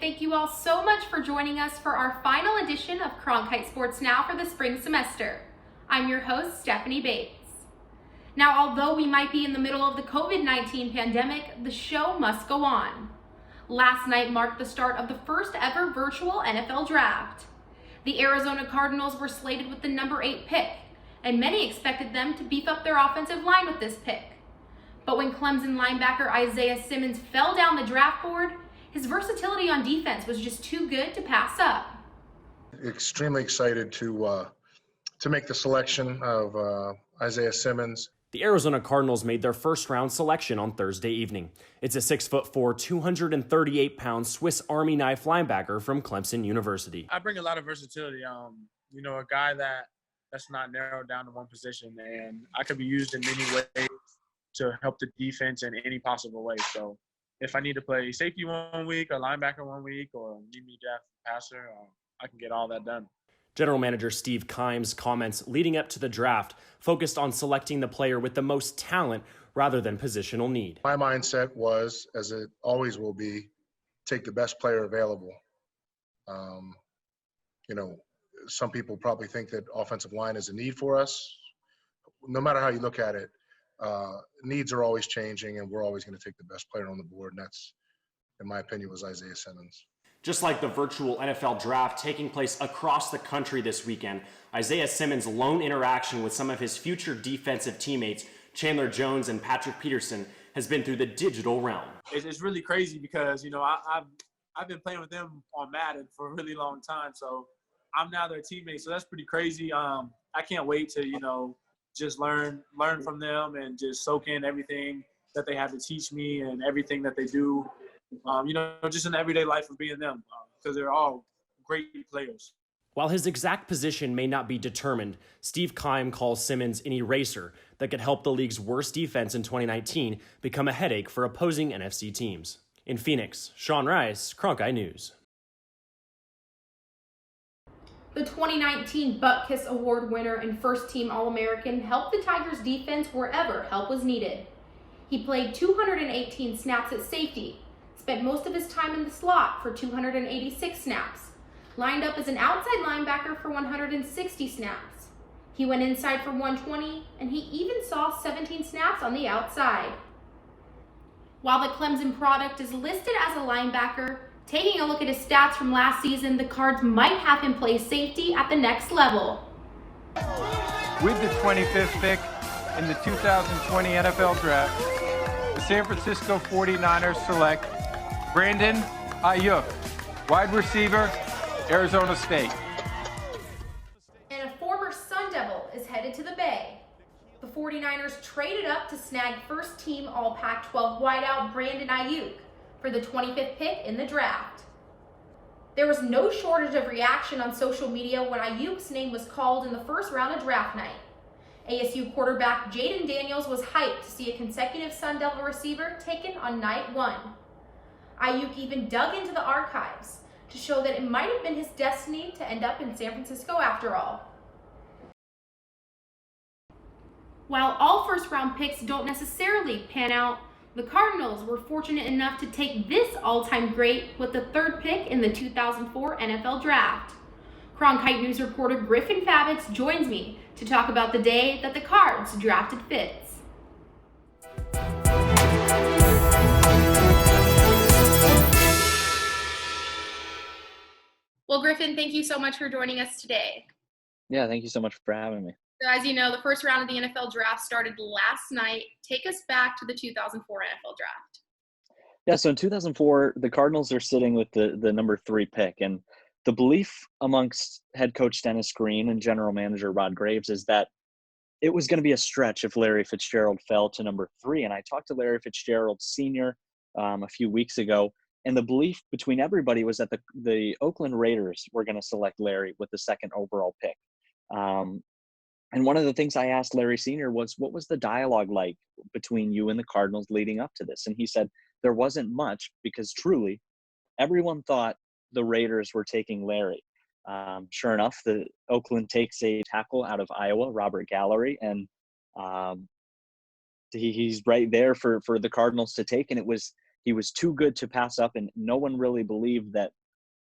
thank you all so much for joining us for our final edition of Cronkite Sports Now for the spring semester. I'm your host, Stephanie Bates. Now, although we might be in the middle of the COVID-19 pandemic, the show must go on. Last night marked the start of the first ever virtual NFL draft. The Arizona Cardinals were slated with the number 8 pick, and many expected them to beef up their offensive line with this pick. But when Clemson linebacker Isaiah Simmons fell down the draft board, his versatility on defense was just too good to pass up. Extremely excited to make the selection of Isaiah Simmons. The Arizona Cardinals made their first-round selection on Thursday evening. It's a 6'4", 238-pound Swiss Army knife linebacker from Clemson University. I bring a lot of versatility. A guy that's not narrowed down to one position, and I could be used in many ways to help the defense in any possible way. So if I need to play safety one week, or linebacker one week, or need me to draft passer, I can get all that done. General Manager Steve Keim's comments leading up to the draft focused on selecting the player with the most talent rather than positional need. My mindset was, as it always will be, take the best player available. Some people probably think that offensive line is a need for us. No matter how you look at it, needs are always changing, and we're always going to take the best player on the board, and that's, in my opinion, was Isaiah Simmons. Just like the virtual NFL draft taking place across the country this weekend, Isaiah Simmons' lone interaction with some of his future defensive teammates, Chandler Jones and Patrick Peterson, has been through the digital realm. It's really crazy because, I've been playing with them on Madden for a really long time, so I'm now their teammate, so that's pretty crazy. I can't wait to, just learn from them and just soak in everything that they have to teach me and everything that they do. Just in the everyday life of being them, because they're all great players. While his exact position may not be determined, Steve Keim calls Simmons an eraser that could help the league's worst defense in 2019 become a headache for opposing NFC teams. In Phoenix, Sean Rice, Cronkite News. The 2019 Butkus Award winner and first-team All-American helped the Tigers' defense wherever help was needed. He played 218 snaps at safety, spent most of his time in the slot for 286 snaps, lined up as an outside linebacker for 160 snaps. He went inside for 120, and he even saw 17 snaps on the outside. While the Clemson product is listed as a linebacker, taking a look at his stats from last season, the Cards might have him play safety at the next level. With the 25th pick in the 2020 NFL Draft, the San Francisco 49ers select Brandon Aiyuk, wide receiver, Arizona State. And a former Sun Devil is headed to the Bay. The 49ers traded up to snag first-team All-Pac-12 wideout Brandon Aiyuk for the 25th pick in the draft. There was no shortage of reaction on social media when Aiyuk's name was called in the first round of draft night. ASU quarterback Jaden Daniels was hyped to see a consecutive Sun Devil receiver taken on night 1. Aiyuk even dug into the archives to show that it might have been his destiny to end up in San Francisco after all. While all first-round picks don't necessarily pan out, the Cardinals were fortunate enough to take this all-time great with the 3rd pick in the 2004 NFL Draft. Cronkite News reporter Griffin Fike joins me to talk about the day that the Cards drafted Fitz. Well, Griffin, thank you so much for joining us today. Yeah, thank you so much for having me. So as you know, the first round of the NFL Draft started last night. Take us back to the 2004 NFL Draft. Yeah, so in 2004, the Cardinals are sitting with the number 3 pick. And the belief amongst head coach Dennis Green and general manager Rod Graves is that it was going to be a stretch if Larry Fitzgerald fell to number 3. And I talked to Larry Fitzgerald Sr. A few weeks ago, and the belief between everybody was that the Oakland Raiders were going to select Larry with the 2nd overall pick. And one of the things I asked Larry Sr. was, what was the dialogue like between you and the Cardinals leading up to this? And he said there wasn't much, because truly everyone thought the Raiders were taking Larry. Sure enough, the Oakland takes a tackle out of Iowa, Robert Gallery, and he's right there for the Cardinals to take. And it was he was too good to pass up, and no one really believed that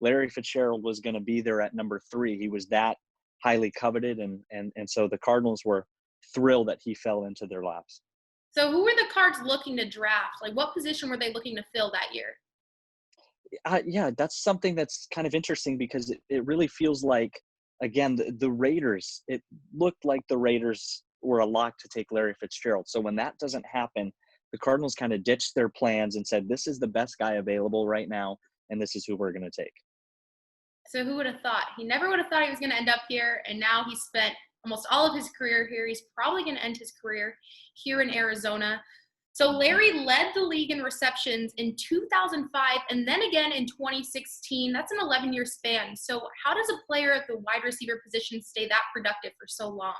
Larry Fitzgerald was going to be there at number 3. He was that highly coveted, and so the Cardinals were thrilled that he fell into their laps. So who were the Cards looking to draft? Like, what position were they looking to fill that year? Yeah, that's something that's kind of interesting because it really feels like, again, the Raiders, it looked like the Raiders were a lock to take Larry Fitzgerald. So when that doesn't happen, the Cardinals kind of ditched their plans and said, this is the best guy available right now, and this is who we're going to take. So who would have thought? He never would have thought he was going to end up here, and now he spent almost all of his career here. He's probably going to end his career here in Arizona. So Larry led the league in receptions in 2005 and then again in 2016. That's an 11-year span. So how does a player at the wide receiver position stay that productive for so long?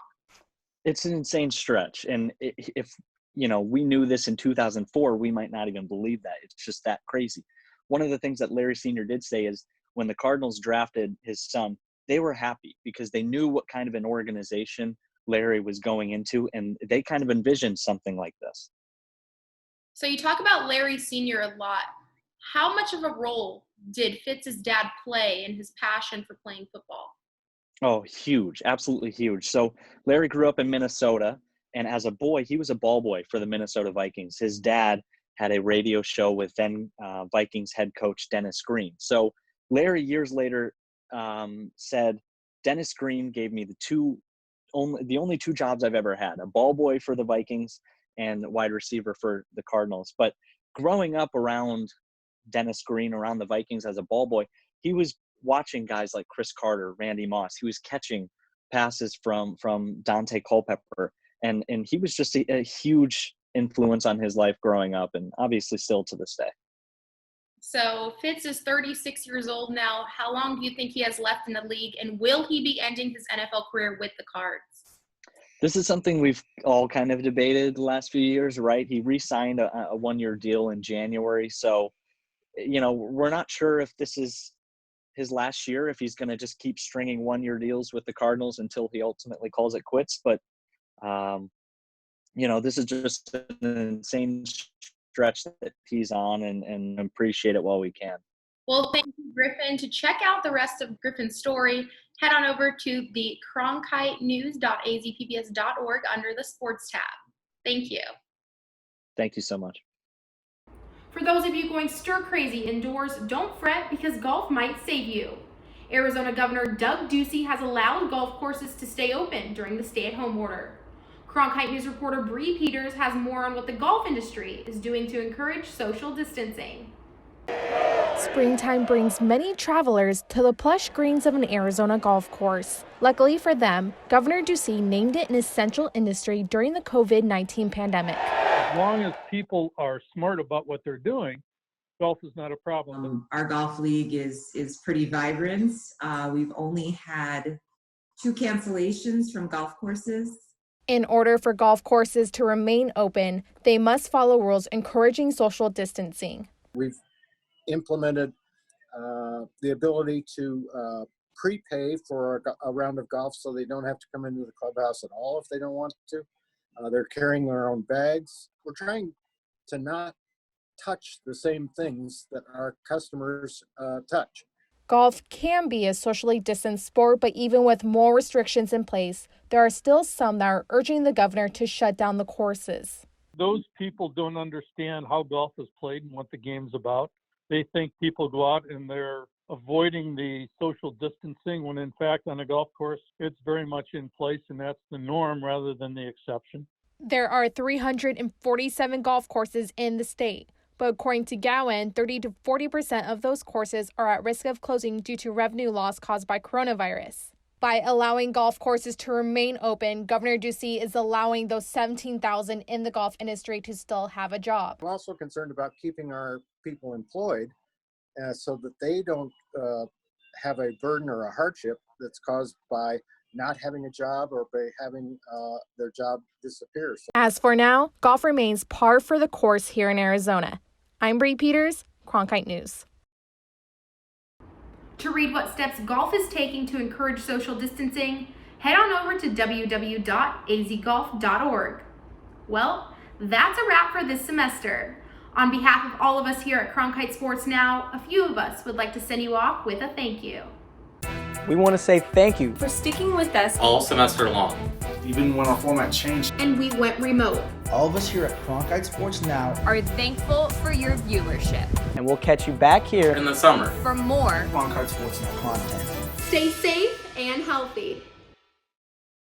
It's an insane stretch. And if, we knew this in 2004, we might not even believe that. It's just that crazy. One of the things that Larry Sr. did say is when the Cardinals drafted his son, they were happy because they knew what kind of an organization Larry was going into, and they kind of envisioned something like this. So you talk about Larry Sr. a lot. How much of a role did Fitz's dad play in his passion for playing football? Oh, huge. Absolutely huge. So Larry grew up in Minnesota, and as a boy, he was a ball boy for the Minnesota Vikings. His dad had a radio show with then Vikings head coach Dennis Green. So Larry, years later, said, Dennis Green gave me the only 2 jobs I've ever had, a ball boy for the Vikings and wide receiver for the Cardinals. But growing up around Dennis Green, around the Vikings as a ball boy, he was watching guys like Chris Carter, Randy Moss. He was catching passes from Dante Culpepper. And he was just a huge influence on his life growing up, and obviously still to this day. So Fitz is 36 years old now. How long do you think he has left in the league, and will he be ending his NFL career with the Cards? This is something we've all kind of debated the last few years, right? He re-signed a 1-year deal in January. So, we're not sure if this is his last year, if he's going to just keep stringing 1-year deals with the Cardinals until he ultimately calls it quits. But, this is just an insane stretch that he's on, and appreciate it while we can. Well, thank you, Griffin. To check out the rest of Griffin's story, head on over to the cronkitenews.azpps.org under the sports tab. Thank you. Thank you so much. For those of you going stir crazy indoors, don't fret because golf might save you. Arizona Governor Doug Ducey has allowed golf courses to stay open during the stay-at-home order. Cronkite News reporter Bree Peters has more on what the golf industry is doing to encourage social distancing. Springtime brings many travelers to the plush greens of an Arizona golf course. Luckily for them, Governor Ducey named it an essential industry during the COVID-19 pandemic. As long as people are smart about what they're doing, golf is not a problem. Our golf league is pretty vibrant. We've only had 2 cancellations from golf courses. In order for golf courses to remain open, they must follow rules encouraging social distancing. We've implemented the ability to prepay for a round of golf so they don't have to come into the clubhouse at all if they don't want to. They're carrying their own bags. We're trying to not touch the same things that our customers touch. Golf can be a socially distanced sport, but even with more restrictions in place, there are still some that are urging the governor to shut down the courses. Those people don't understand how golf is played and what the game's about. They think people go out and they're avoiding the social distancing when in fact on a golf course, it's very much in place and that's the norm rather than the exception. There are 347 golf courses in the state, but according to Gowan, 30 to 40% of those courses are at risk of closing due to revenue loss caused by coronavirus. By allowing golf courses to remain open, Governor Ducey is allowing those 17,000 in the golf industry to still have a job. We're also concerned about keeping our people employed so that they don't have a burden or a hardship that's caused by not having a job or by having their job disappear. As for now, golf remains par for the course here in Arizona. I'm Bree Peters, Cronkite News. To read what steps golf is taking to encourage social distancing, head on over to www.azgolf.org. Well, that's a wrap for this semester. On behalf of all of us here at Cronkite Sports Now, a few of us would like to send you off with a thank you. We want to say thank you for sticking with us all semester long. Even when our format changed and we went remote. All of us here at Cronkite Sports Now are thankful for your viewership. And we'll catch you back here in the summer for more Cronkite Sports Now content. Stay safe and healthy.